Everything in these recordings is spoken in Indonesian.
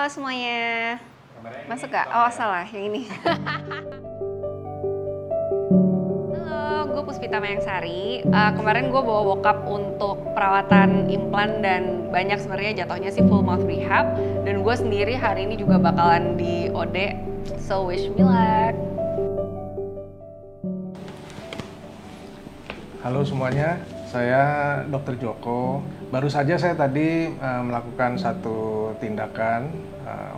Halo semuanya. Masuk gak? Oh salah, yang ini. Halo, gue Puspita Mayangsari. Kemarin gue bawa bokap untuk perawatan implan dan banyak sebenarnya jatuhnya sih full mouth rehab. Dan gue sendiri hari ini juga bakalan di OD. So wish me luck. Halo semuanya, saya Dr. Joko. Baru saja saya tadi melakukan satu tindakan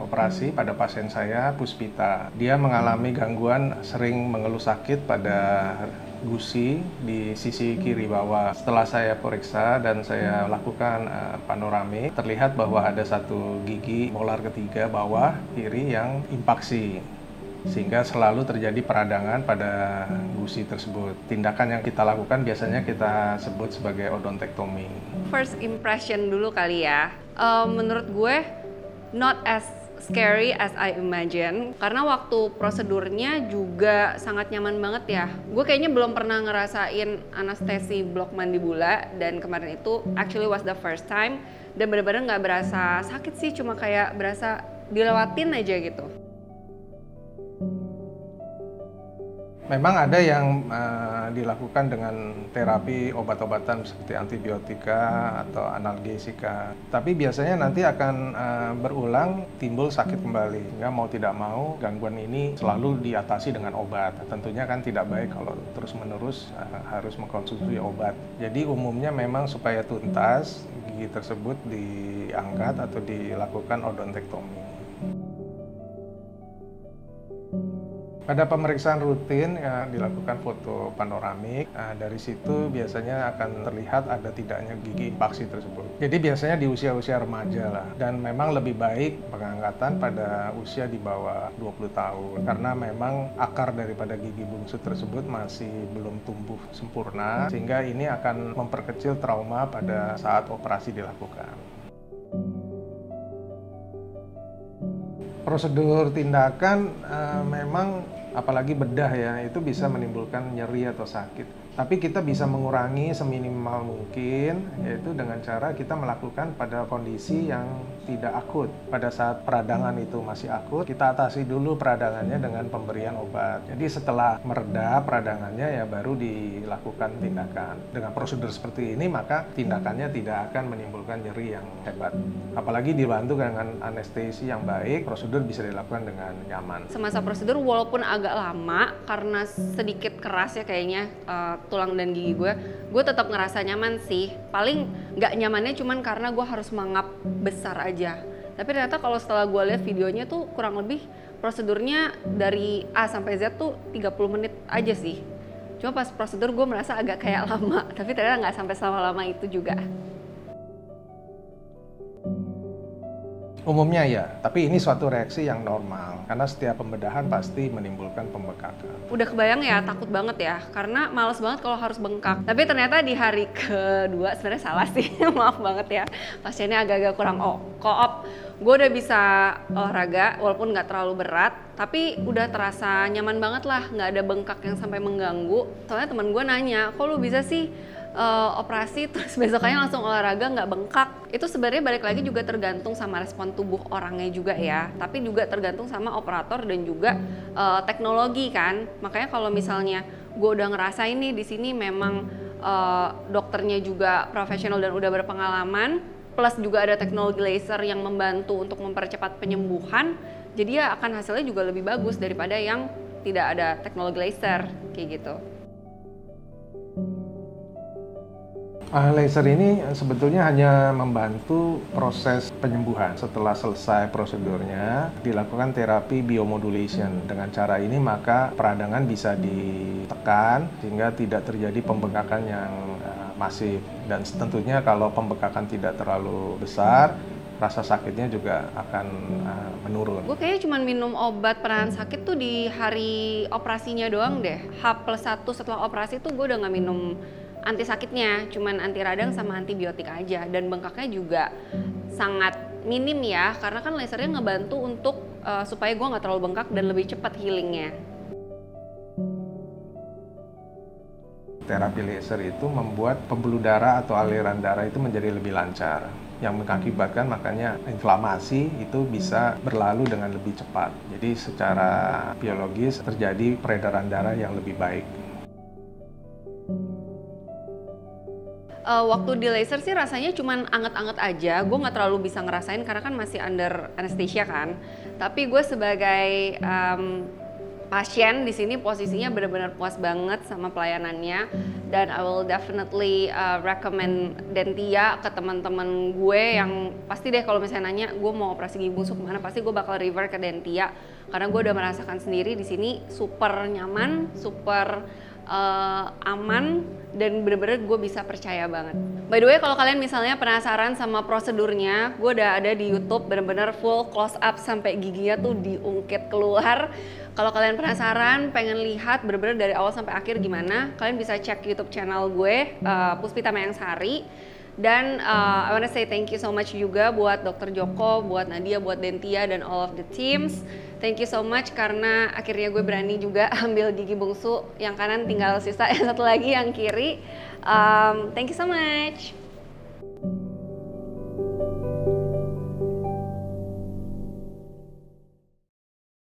operasi pada pasien saya, Puspita. Dia mengalami gangguan sering mengeluh sakit pada gusi di sisi kiri bawah. Setelah saya periksa dan saya lakukan panoramik, terlihat bahwa ada satu gigi molar ketiga bawah kiri yang impaksi, sehingga selalu terjadi peradangan pada gusi tersebut. Tindakan yang kita lakukan biasanya kita sebut sebagai odontektomi. First impression dulu kali ya. Menurut gue not as scary as I imagine, karena waktu prosedurnya juga sangat nyaman banget ya. Gue kayaknya belum pernah ngerasain anestesi blok mandibula, dan kemarin itu actually was the first time, dan bener-bener nggak berasa sakit sih, cuma kayak berasa dilewatin aja gitu. Memang ada yang dilakukan dengan terapi obat-obatan seperti antibiotika atau analgesika. Tapi biasanya nanti akan berulang timbul sakit kembali. Sehingga mau tidak mau gangguan ini selalu diatasi dengan obat. Tentunya kan tidak baik kalau terus-menerus harus mengkonsumsi obat. Jadi umumnya memang supaya tuntas gigi tersebut diangkat atau dilakukan odontektomi. Pada pemeriksaan rutin ya, dilakukan foto panoramik. Dari situ biasanya akan terlihat ada tidaknya gigi impaksi tersebut. Jadi biasanya di usia-usia remaja lah. Dan memang lebih baik pengangkatan pada usia di bawah 20 tahun. Karena memang akar daripada gigi bungsu tersebut masih belum tumbuh sempurna. Sehingga ini akan memperkecil trauma pada saat operasi dilakukan. Prosedur tindakan memang apalagi bedah ya, itu bisa menimbulkan nyeri atau sakit. Tapi kita bisa mengurangi seminimal mungkin, yaitu dengan cara kita melakukan pada kondisi yang tidak akut. Pada saat peradangan itu masih akut, kita atasi dulu peradangannya dengan pemberian obat. Jadi setelah mereda peradangannya ya baru dilakukan tindakan. Dengan prosedur seperti ini maka tindakannya tidak akan menimbulkan nyeri yang hebat. Apalagi dibantu dengan anestesi yang baik, prosedur bisa dilakukan dengan nyaman. Semasa prosedur walaupun agak lama karena sedikit keras ya kayaknya tulang dan gigi gue tetap ngerasa nyaman sih. Paling nggak nyamannya cuman karena gue harus mangap besar aja. Tapi ternyata kalau setelah gue lihat videonya tuh kurang lebih prosedurnya dari A sampai Z tuh 30 menit aja sih. Cuma pas prosedur gue merasa agak kayak lama, tapi ternyata nggak sampai selama-lama itu juga. Umumnya ya, tapi ini suatu reaksi yang normal karena setiap pembedahan pasti menimbulkan pembengkakan. Udah kebayang ya, takut banget ya, karena males banget kalau harus bengkak. Tapi ternyata di hari kedua, sebenarnya salah sih, maaf banget ya, pasiennya agak-agak kurang koop. Gue udah bisa olahraga, walaupun nggak terlalu berat, tapi udah terasa nyaman banget lah, nggak ada bengkak yang sampai mengganggu. Soalnya teman gue nanya, kok lu bisa sih operasi terus besokannya langsung olahraga nggak bengkak? Itu sebenarnya balik lagi juga tergantung sama respon tubuh orangnya juga ya, tapi juga tergantung sama operator dan juga teknologi kan. Makanya kalau misalnya gue udah ngerasain nih di sini memang dokternya juga profesional dan udah berpengalaman, plus juga ada teknologi laser yang membantu untuk mempercepat penyembuhan, jadi ya akan hasilnya juga lebih bagus daripada yang tidak ada teknologi laser kayak gitu. Laser ini sebetulnya hanya membantu proses penyembuhan. Setelah selesai prosedurnya, dilakukan terapi biomodulation. Dengan cara ini maka peradangan bisa ditekan sehingga tidak terjadi pembengkakan yang masif. Dan tentunya kalau pembengkakan tidak terlalu besar, rasa sakitnya juga akan menurun. Gue kayaknya cuma minum obat penahan sakit tuh di hari operasinya doang deh. H+1 setelah operasi tuh gue udah nggak minum anti sakitnya, cuman anti radang sama antibiotik aja, dan bengkaknya juga sangat minim ya, karena kan lasernya ngebantu untuk supaya gue nggak terlalu bengkak dan lebih cepat healingnya. Terapi laser itu membuat pembuluh darah atau aliran darah itu menjadi lebih lancar, yang mengakibatkan makanya inflamasi itu bisa berlalu dengan lebih cepat. Jadi secara biologis terjadi peredaran darah yang lebih baik. Waktu di laser sih rasanya cuman anget-anget aja, gue nggak terlalu bisa ngerasain karena kan masih under anesthesia kan. Tapi gue sebagai pasien di sini posisinya benar-benar puas banget sama pelayanannya, dan I will definitely recommend Dentia ke teman-teman gue yang pasti deh kalau misalnya nanya gue mau operasi gigi bungsu kemana, pasti gue bakal refer ke Dentia karena gue udah merasakan sendiri di sini super nyaman, super aman, dan bener-bener gue bisa percaya banget. By the way, kalau kalian misalnya penasaran sama prosedurnya, gue udah ada di YouTube bener-bener full close up sampai giginya tuh diungkit keluar. Kalau kalian penasaran, pengen lihat bener-bener dari awal sampai akhir gimana, kalian bisa cek YouTube channel gue, Puspita Mayangsari. Dan I wanna say thank you so much juga buat Dr. Joko, buat Nadia, buat Dentia, dan all of the teams. Thank you so much karena akhirnya gue berani juga ambil gigi bungsu yang kanan, tinggal sisa yang satu lagi yang kiri. Thank you so much.